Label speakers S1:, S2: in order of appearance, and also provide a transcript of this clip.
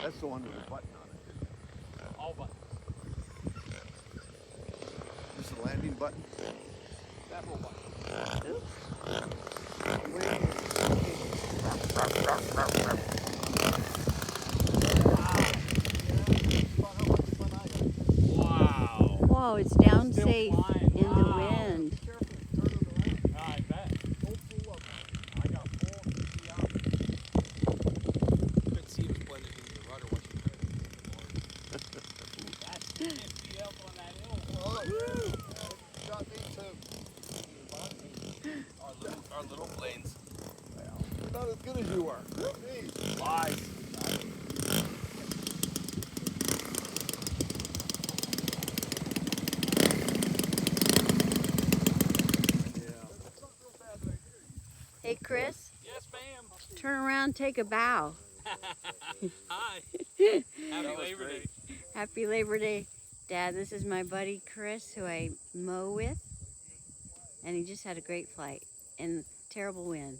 S1: That's the one with the button on it.
S2: All buttons.
S1: This is the landing button.
S2: That whole button. Wow.
S3: Whoa, it's down
S2: Still
S3: safe
S2: flying.
S3: in the
S2: Wow.
S3: wind.
S2: I bet. I got full CPR.
S4: Could see it was blended into the rudder once you heard it.
S2: That's 50 up on that hill.
S1: Got me too.
S4: Our little planes.
S1: You're not as good as you were. Jeez.
S2: Lies.
S3: Hey, Chris,
S4: Yes, ma'am.
S3: turn around, take a bow.
S4: Hi. Happy Labor Day.
S3: Happy Labor Day. Dad, this is my buddy Chris, who I mow with, and he just had a great flight in terrible wind.